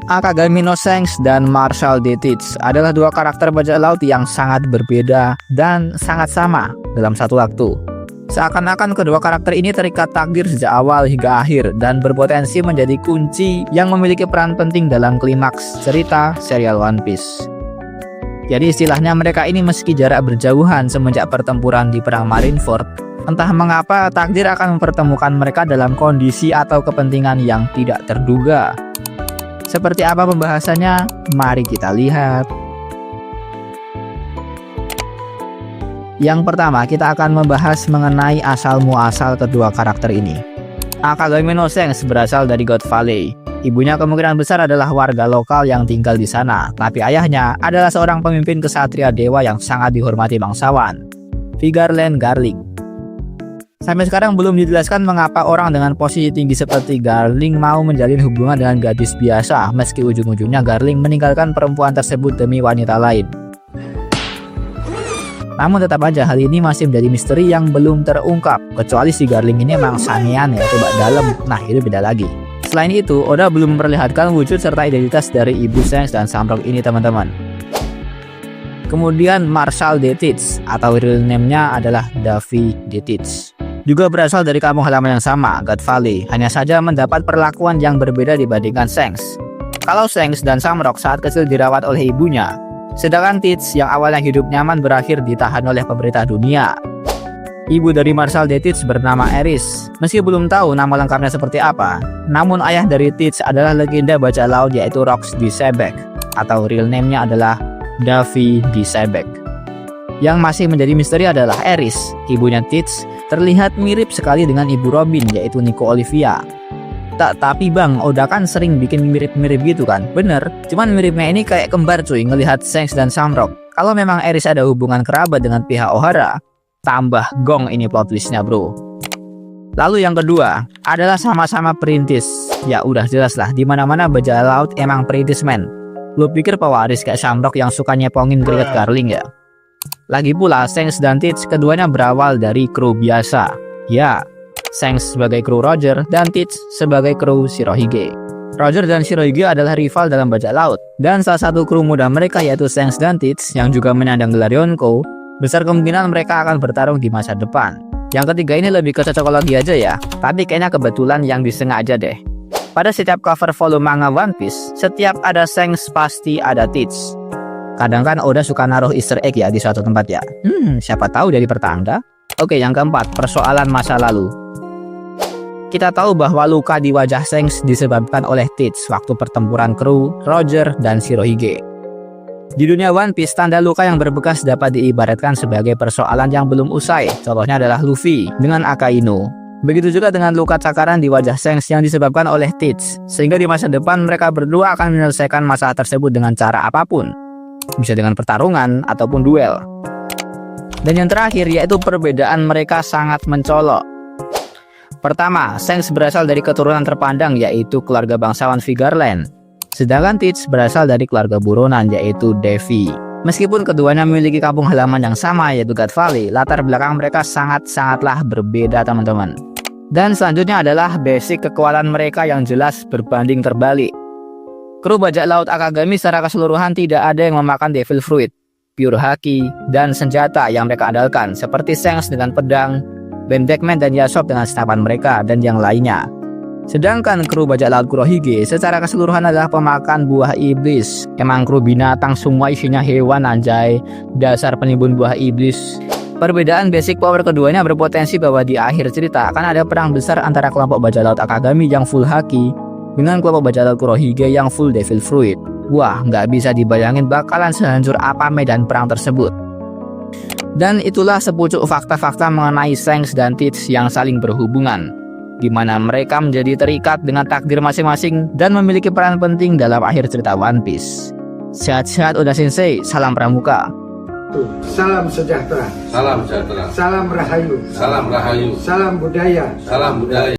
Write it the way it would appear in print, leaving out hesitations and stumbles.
Akagami no Shanks dan Marshall D. Teach adalah dua karakter bajak laut yang sangat berbeda dan sangat sama dalam satu waktu. Seakan-akan kedua karakter ini terikat takdir sejak awal hingga akhir dan berpotensi menjadi kunci yang memiliki peran penting dalam klimaks cerita serial One Piece. Jadi istilahnya mereka ini meski jarak berjauhan semenjak pertempuran di Perang Marineford, entah mengapa takdir akan mempertemukan mereka dalam kondisi atau kepentingan yang tidak terduga. Seperti apa pembahasannya? Mari kita lihat. Yang pertama, kita akan membahas mengenai asal-muasal kedua karakter ini. Akagami no Shanks berasal dari God Valley. Ibunya kemungkinan besar adalah warga lokal yang tinggal di sana, tapi ayahnya adalah seorang pemimpin kesatria dewa yang sangat dihormati bangsawan, Vigarland Garling. Sampai sekarang belum dijelaskan mengapa orang dengan posisi tinggi seperti Garling mau menjalin hubungan dengan gadis biasa, meski ujung-ujungnya Garling meninggalkan perempuan tersebut demi wanita lain. Namun tetap aja hal ini masih menjadi misteri yang belum terungkap, kecuali si Garling ini memang sangean ya, coba dalam, nah itu beda lagi. Selain itu, Oda belum memperlihatkan wujud serta identitas dari ibu Shanks dan Samrock ini teman-teman. Kemudian Marshall D. Teach atau real name-nya adalah Davy D. Teach. Juga berasal dari kampung halaman yang sama, God Valley, hanya saja mendapat perlakuan yang berbeda dibandingkan Shanks. Kalau Shanks dan Samrock saat kecil dirawat oleh ibunya, sedangkan Teach yang awalnya hidup nyaman berakhir ditahan oleh pemerintah dunia. Ibu dari Marshall D. Teach bernama Eris. Meski belum tahu nama lengkapnya seperti apa, namun ayah dari Teach adalah legenda bajak laut yaitu Rox D. Sebec, atau real name-nya adalah Davy D. Sebec. Yang masih menjadi misteri adalah Eris, ibunya Teach, terlihat mirip sekali dengan ibu Robin yaitu Nico Olivia. Tapi bang, Oda kan sering bikin mirip-mirip gitu kan? Bener, cuman miripnya ini kayak kembar cuy ngelihat Shanks dan Samrock. Kalau memang Eris ada hubungan kerabat dengan pihak Ohara, tambah gong ini plot twistnya bro. Lalu yang kedua adalah sama-sama perintis. Ya udah jelas lah, dimana-mana bajak laut emang perintis men. Lu pikir pewaris kayak Samrock yang suka nyepongin keringat Garling ya? Lagi pula Shanks dan Teach keduanya berawal dari kru biasa. Ya, Shanks sebagai kru Roger dan Teach sebagai kru Shirohige. Roger dan Shirohige adalah rival dalam bajak laut, dan salah satu kru muda mereka yaitu Shanks dan Teach yang juga menyandang gelar Yonko, besar kemungkinan mereka akan bertarung di masa depan. Yang ketiga ini lebih ke cocokologi aja ya, tapi kayaknya kebetulan yang disengaja deh. Pada setiap cover volume manga One Piece, setiap ada Shanks pasti ada Teach. Kadang kan Oda suka naruh easter egg ya di suatu tempat ya. Siapa tahu dari pertanda. Oke, yang keempat, persoalan masa lalu. Kita tahu bahwa luka di wajah Shanks disebabkan oleh Teach waktu pertempuran kru, Roger, dan Shirohige. Di dunia One Piece, tanda luka yang berbekas dapat diibaratkan sebagai persoalan yang belum usai. Contohnya adalah Luffy dengan Akainu. Begitu juga dengan luka cakaran di wajah Shanks yang disebabkan oleh Teach. Sehingga di masa depan mereka berdua akan menyelesaikan masalah tersebut dengan cara apapun. Bisa dengan pertarungan ataupun duel. Dan yang terakhir yaitu perbedaan mereka sangat mencolok. Pertama, Shanks berasal dari keturunan terpandang yaitu keluarga bangsawan Vigarland. Sedangkan Teach berasal dari keluarga buronan yaitu Davy. Meskipun keduanya memiliki kampung halaman yang sama yaitu God Valley, latar belakang mereka sangat-sangatlah berbeda teman-teman. Dan selanjutnya adalah basic kekuatan mereka yang jelas berbanding terbalik. Kru bajak laut Akagami secara keseluruhan tidak ada yang memakan Devil Fruit, pure haki, dan senjata yang mereka andalkan seperti Shanks dengan pedang, Bandagman dan Yasop dengan senapan mereka, dan yang lainnya. Sedangkan kru bajak laut Kurohige secara keseluruhan adalah pemakan buah iblis. Emang kru binatang semua isinya hewan anjay, dasar penimbun buah iblis. Perbedaan basic power keduanya berpotensi bahwa di akhir cerita akan ada perang besar antara kelompok bajak laut Akagami yang full haki dengan kelompok bajak laut Kurohige yang full Devil Fruit. Wah, nggak bisa dibayangin bakalan sehancur apa medan perang tersebut. Dan itulah sepucuk fakta-fakta mengenai Shanks dan Teach yang saling berhubungan, di mana mereka menjadi terikat dengan takdir masing-masing dan memiliki peran penting dalam akhir cerita One Piece. Sehat-sehat Oda Sensei, salam pramuka. Salam sejahtera. Salam sejahtera. Salam rahayu. Salam rahayu. Salam budaya. Salam budaya.